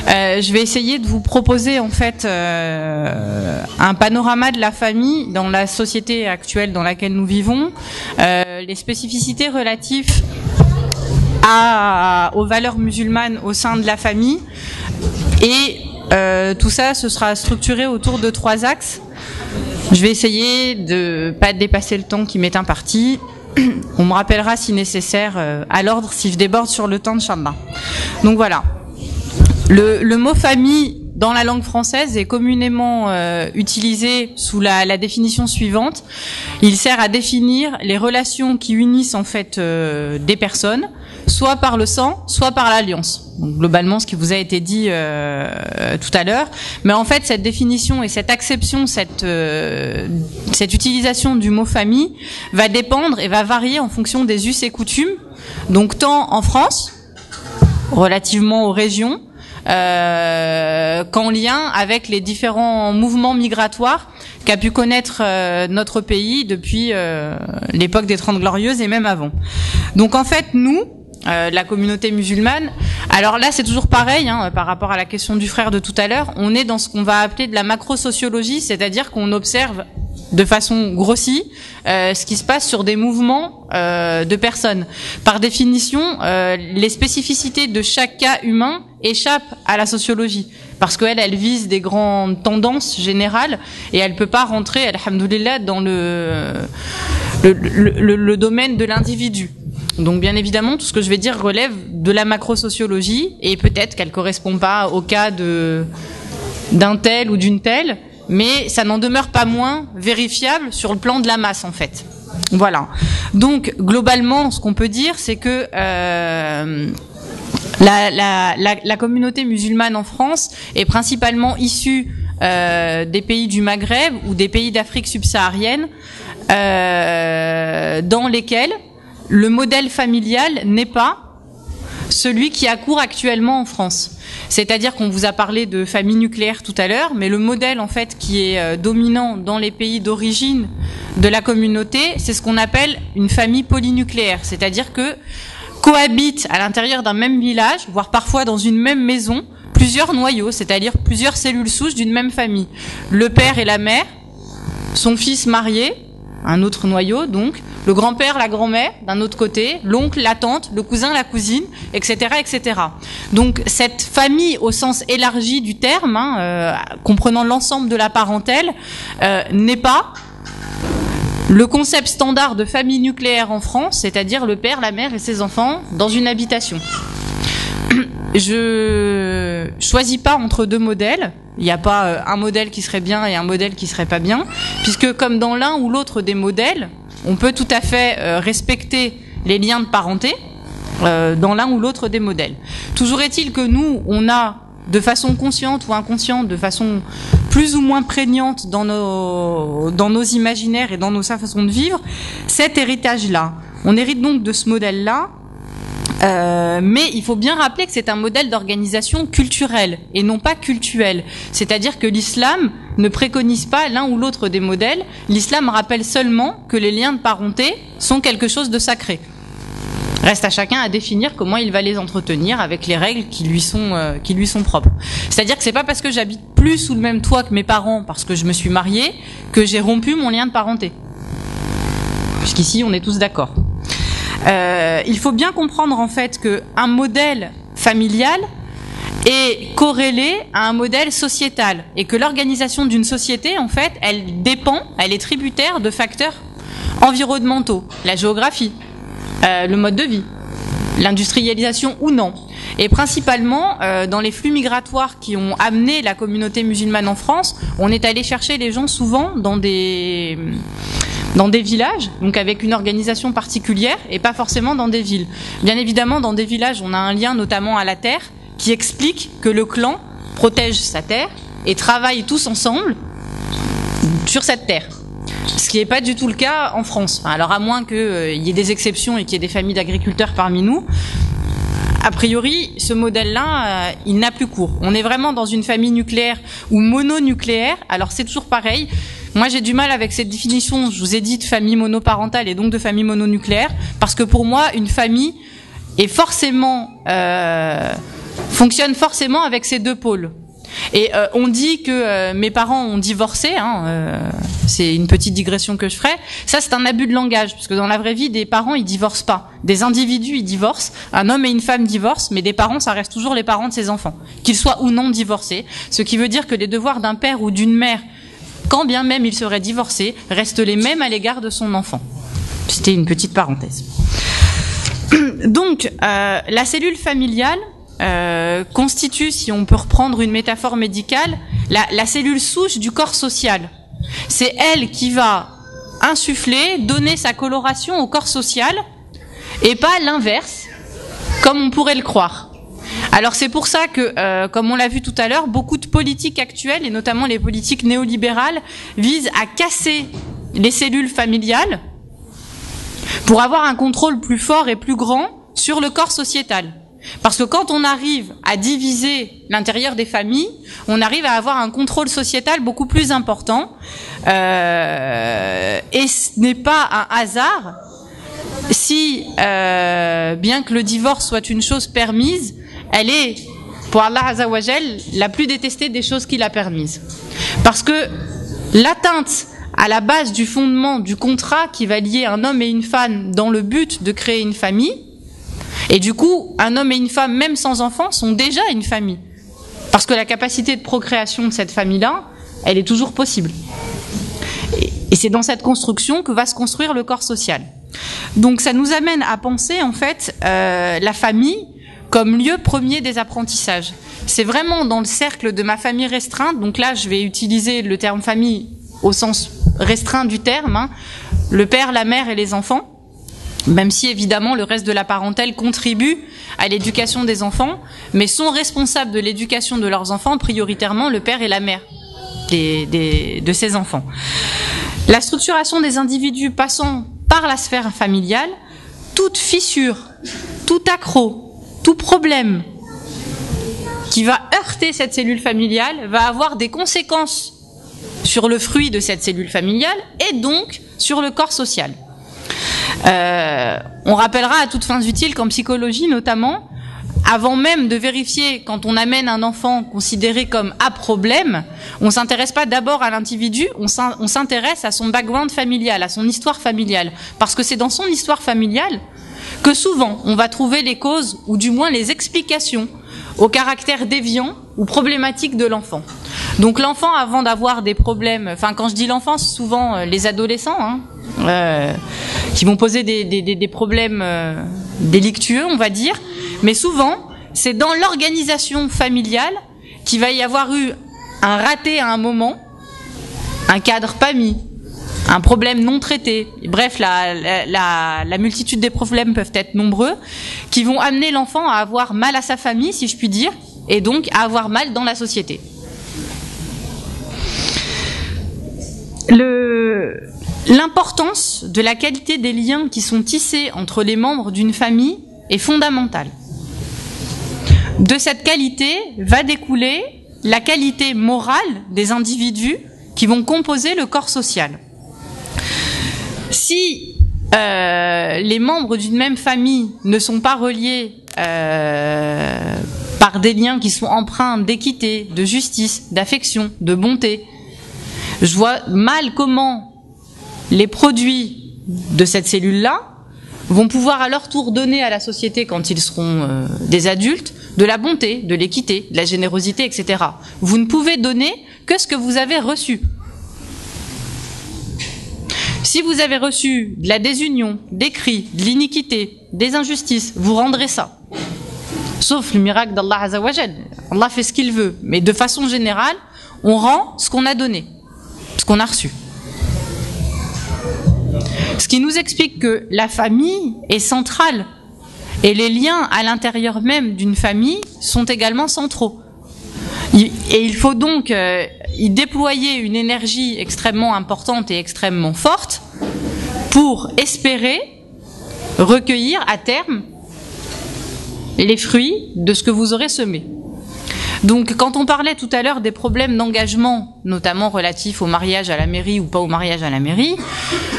Je vais essayer de vous proposer en fait un panorama de la famille dans la société actuelle dans laquelle nous vivons, les spécificités relatives aux valeurs musulmanes au sein de la famille, et tout ça, ce sera structuré autour de 3 axes. Je vais essayer de pas dépasser le temps qui m'est imparti. On me rappellera si nécessaire à l'ordre si je déborde sur le temps, inchallah. Donc voilà. Le mot famille dans la langue française est communément utilisé sous la définition suivante. Il sert à définir les relations qui unissent en fait des personnes, soit par le sang, soit par l'alliance. Donc, globalement, ce qui vous a été dit tout à l'heure. Mais en fait, cette définition et cette acception, cette utilisation du mot famille va dépendre et va varier en fonction des us et coutumes. Donc, tant en France, relativement aux régions, qu'en lien avec les différents mouvements migratoires qu'a pu connaître notre pays depuis l'époque des 30 Glorieuses et même avant. Donc, en fait, nous, la communauté musulmane. Alors là, c'est toujours pareil, par rapport à la question du frère de tout à l'heure. On est dans ce qu'on va appeler de la macrosociologie, c'est-à-dire qu'on observe de façon grossie ce qui se passe sur des mouvements de personnes. Par définition, les spécificités de chaque cas humain échappent à la sociologie, parce qu'elle vise des grandes tendances générales et elle peut pas rentrer, alhamdoulilah, dans le domaine de l'individu. Donc bien évidemment, tout ce que je vais dire relève de la macrosociologie, et peut-être qu'elle correspond pas au cas d'un tel ou d'une telle, mais ça n'en demeure pas moins vérifiable sur le plan de la masse en fait. Voilà. Donc globalement, ce qu'on peut dire, c'est que la communauté musulmane en France est principalement issue des pays du Maghreb ou des pays d'Afrique subsaharienne, dans lesquels le modèle familial n'est pas celui qui a cours actuellement en France. C'est-à-dire qu'on vous a parlé de famille nucléaire tout à l'heure, mais le modèle en fait qui est dominant dans les pays d'origine de la communauté, c'est ce qu'on appelle une famille polynucléaire. C'est-à-dire que cohabitent à l'intérieur d'un même village, voire parfois dans une même maison, plusieurs noyaux, c'est-à-dire plusieurs cellules souches d'une même famille. Le père et la mère, son fils marié, un autre noyau donc, le grand-père, la grand-mère d'un autre côté, l'oncle, la tante, le cousin, la cousine, etc., etc. Donc cette famille au sens élargi du terme, comprenant l'ensemble de la parentèle, n'est pas le concept standard de famille nucléaire en France, c'est-à-dire le père, la mère et ses enfants dans une habitation. Je choisis pas entre 2 modèles. Il n'y a pas un modèle qui serait bien et un modèle qui serait pas bien, puisque comme dans l'un ou l'autre des modèles, on peut tout à fait respecter les liens de parenté dans l'un ou l'autre des modèles. Toujours est-il que nous, on a, de façon consciente ou inconsciente, de façon plus ou moins prégnante dans nos imaginaires et dans nos façons de vivre, cet héritage-là. On hérite donc de ce modèle-là. Mais il faut bien rappeler que c'est un modèle d'organisation culturelle et non pas cultuelle. C'est-à-dire que l'islam ne préconise pas l'un ou l'autre des modèles. L'islam rappelle seulement que les liens de parenté sont quelque chose de sacré. Reste à chacun à définir comment il va les entretenir avec les règles qui lui sont propres. C'est-à-dire que c'est pas parce que j'habite plus sous le même toit que mes parents parce que je me suis mariée que j'ai rompu mon lien de parenté. Puisqu'ici on est tous d'accord. Il faut bien comprendre en fait qu'un modèle familial est corrélé à un modèle sociétal et que l'organisation d'une société en fait elle est tributaire de facteurs environnementaux, la géographie, le mode de vie, l'industrialisation ou non. Et principalement dans les flux migratoires qui ont amené la communauté musulmane en France, on est allé chercher les gens souvent dans des villages, donc avec une organisation particulière et pas forcément dans des villes. Bien évidemment, dans des villages, on a un lien notamment à la terre qui explique que le clan protège sa terre et travaille tous ensemble sur cette terre. Ce qui n'est pas du tout le cas en France. Alors à moins qu'il y ait des exceptions et qu'il y ait des familles d'agriculteurs parmi nous, a priori, ce modèle-là, il n'a plus cours. On est vraiment dans une famille nucléaire ou mononucléaire. Alors c'est toujours pareil. Moi, j'ai du mal avec cette définition, je vous ai dit, de famille monoparentale et donc de famille mononucléaire, parce que pour moi, une famille est forcément fonctionne forcément avec ces deux pôles. Et on dit que mes parents ont divorcé, c'est une petite digression que je ferai. Ça, c'est un abus de langage, parce que dans la vraie vie, des parents, ils divorcent pas. Des individus, ils divorcent. Un homme et une femme divorcent, mais des parents, ça reste toujours les parents de ses enfants, qu'ils soient ou non divorcés. Ce qui veut dire que les devoirs d'un père ou d'une mère, quand bien même ils seraient divorcés, restent les mêmes à l'égard de son enfant. C'était une petite parenthèse. Donc, la cellule familiale constitue, si on peut reprendre une métaphore médicale, la cellule souche du corps social. C'est elle qui va insuffler, donner sa coloration au corps social, et pas l'inverse, comme on pourrait le croire. Alors c'est pour ça que, comme on l'a vu tout à l'heure, beaucoup de politiques actuelles, et notamment les politiques néolibérales, visent à casser les cellules familiales pour avoir un contrôle plus fort et plus grand sur le corps sociétal. Parce que quand on arrive à diviser l'intérieur des familles, on arrive à avoir un contrôle sociétal beaucoup plus important. Et ce n'est pas un hasard si, bien que le divorce soit une chose permise, elle est, pour Allah Azza wa Jal, la plus détestée des choses qu'il a permises. Parce que l'atteinte à la base du fondement du contrat qui va lier un homme et une femme dans le but de créer une famille, et du coup, un homme et une femme, même sans enfants, sont déjà une famille. Parce que la capacité de procréation de cette famille-là, elle est toujours possible. Et c'est dans cette construction que va se construire le corps social. Donc ça nous amène à penser, en fait, la famille comme lieu premier des apprentissages. C'est vraiment dans le cercle de ma famille restreinte, donc là, je vais utiliser le terme famille au sens restreint du terme, le père, la mère et les enfants, même si évidemment le reste de la parentèle contribue à l'éducation des enfants, mais sont responsables de l'éducation de leurs enfants prioritairement le père et la mère de ces enfants. La structuration des individus passant par la sphère familiale, toute fissure, tout accroc, tout problème qui va heurter cette cellule familiale va avoir des conséquences sur le fruit de cette cellule familiale et donc sur le corps social. On rappellera à toutes fins utiles qu'en psychologie notamment, avant même de vérifier quand on amène un enfant considéré comme à problème, on s'intéresse pas d'abord à l'individu, on s'intéresse à son background familial, à son histoire familiale. Parce que c'est dans son histoire familiale que souvent on va trouver les causes ou du moins les explications au caractère déviant ou problématique de l'enfant. Donc l'enfant, avant d'avoir des problèmes, enfin quand je dis l'enfant, c'est souvent les adolescents, qui vont poser des problèmes délictueux, on va dire, mais souvent c'est dans l'organisation familiale qu'il va y avoir eu un raté à un moment, un cadre pas mis, un problème non traité. Bref, la multitude des problèmes peuvent être nombreux, qui vont amener l'enfant à avoir mal à sa famille, si je puis dire, et donc à avoir mal dans la société. L'importance de la qualité des liens qui sont tissés entre les membres d'une famille est fondamentale. De cette qualité va découler la qualité morale des individus qui vont composer le corps social. Si les membres d'une même famille ne sont pas reliés par des liens qui sont empreints d'équité, de justice, d'affection, de bonté, je vois mal comment les produits de cette cellule-là vont pouvoir à leur tour donner à la société, quand ils seront des adultes, de la bonté, de l'équité, de la générosité, etc. Vous ne pouvez donner que ce que vous avez reçu. Si vous avez reçu de la désunion, des cris, de l'iniquité, des injustices, vous rendrez ça. Sauf le miracle d'Allah Azza wa Jal. Allah fait ce qu'il veut. Mais de façon générale, on rend ce qu'on a donné, ce qu'on a reçu. Ce qui nous explique que la famille est centrale et les liens à l'intérieur même d'une famille sont également centraux. Et il faut donc y déployer une énergie extrêmement importante et extrêmement forte pour espérer recueillir à terme les fruits de ce que vous aurez semé. Donc quand on parlait tout à l'heure des problèmes d'engagement, notamment relatifs au mariage à la mairie ou pas au mariage à la mairie,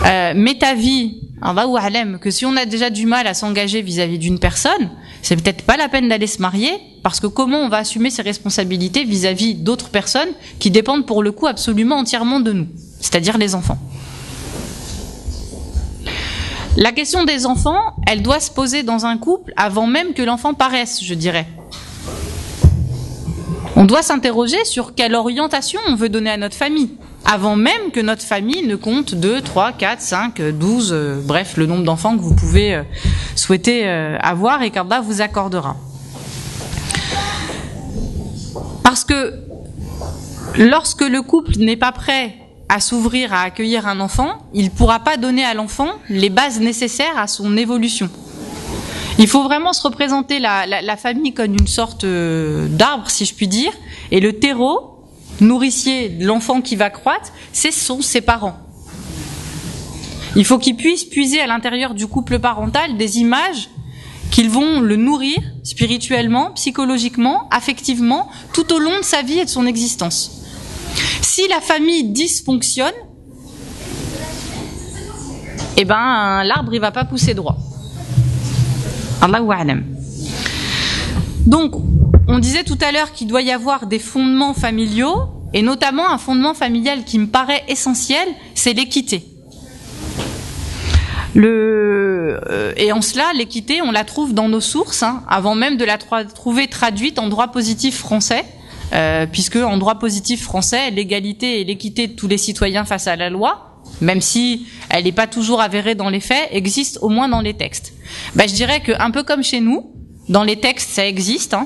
m'est avis, Allahu a'lam, que si on a déjà du mal à s'engager vis-à-vis d'une personne, c'est peut-être pas la peine d'aller se marier, parce que comment on va assumer ses responsabilités vis-à-vis d'autres personnes qui dépendent pour le coup absolument entièrement de nous, c'est-à-dire les enfants. La question des enfants, elle doit se poser dans un couple avant même que l'enfant paraisse, je dirais. On doit s'interroger sur quelle orientation on veut donner à notre famille, avant même que notre famille ne compte 2, 3, 4, 5, 12, bref, le nombre d'enfants que vous pouvez souhaiter avoir et qu'Allah vous accordera. Parce que lorsque le couple n'est pas prêt à s'ouvrir à accueillir un enfant, il ne pourra pas donner à l'enfant les bases nécessaires à son évolution. Il faut vraiment se représenter la famille comme une sorte d'arbre, si je puis dire, et le terreau nourricier de l'enfant qui va croître, sont ses parents. Il faut qu'il puisse puiser à l'intérieur du couple parental des images qui vont le nourrir spirituellement, psychologiquement, affectivement, tout au long de sa vie et de son existence. Si la famille dysfonctionne, eh ben l'arbre il va pas pousser droit. Allahu a'lam. Donc, on disait tout à l'heure qu'il doit y avoir des fondements familiaux, et notamment un fondement familial qui me paraît essentiel, c'est l'équité. Et en cela, l'équité, on la trouve dans nos sources, avant même de la trouver traduite en droit positif français, puisque en droit positif français, l'égalité et l'équité de tous les citoyens face à la loi, même si elle n'est pas toujours avérée dans les faits, existe au moins dans les textes. Je dirais que un peu comme chez nous, dans les textes ça existe.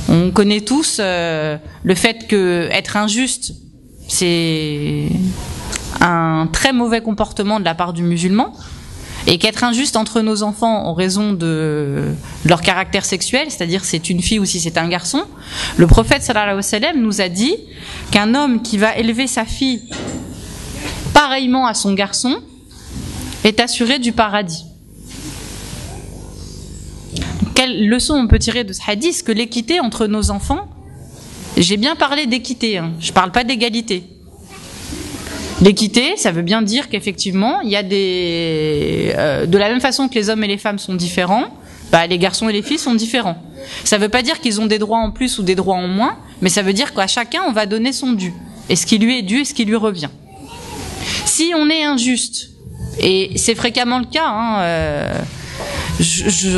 On connaît tous le fait que être injuste, c'est un très mauvais comportement de la part du musulman, et qu'être injuste entre nos enfants en raison de leur caractère sexuel, c'est-à-dire c'est une fille ou si c'est un garçon, le prophète sallallahu alayhi wa sallam nous a dit qu'un homme qui va élever sa fille pareillement à son garçon est assuré du paradis. Quelle leçon on peut tirer de ce hadith? Que l'équité entre nos enfants, j'ai bien parlé d'équité, je parle pas d'égalité. L'équité, ça veut bien dire qu'effectivement, il y a de la même façon que les hommes et les femmes sont différents, les garçons et les filles sont différents. Ça veut pas dire qu'ils ont des droits en plus ou des droits en moins, mais ça veut dire qu'à chacun on va donner son dû, et ce qui lui est dû et ce qui lui revient. Si on est injuste, et c'est fréquemment le cas, je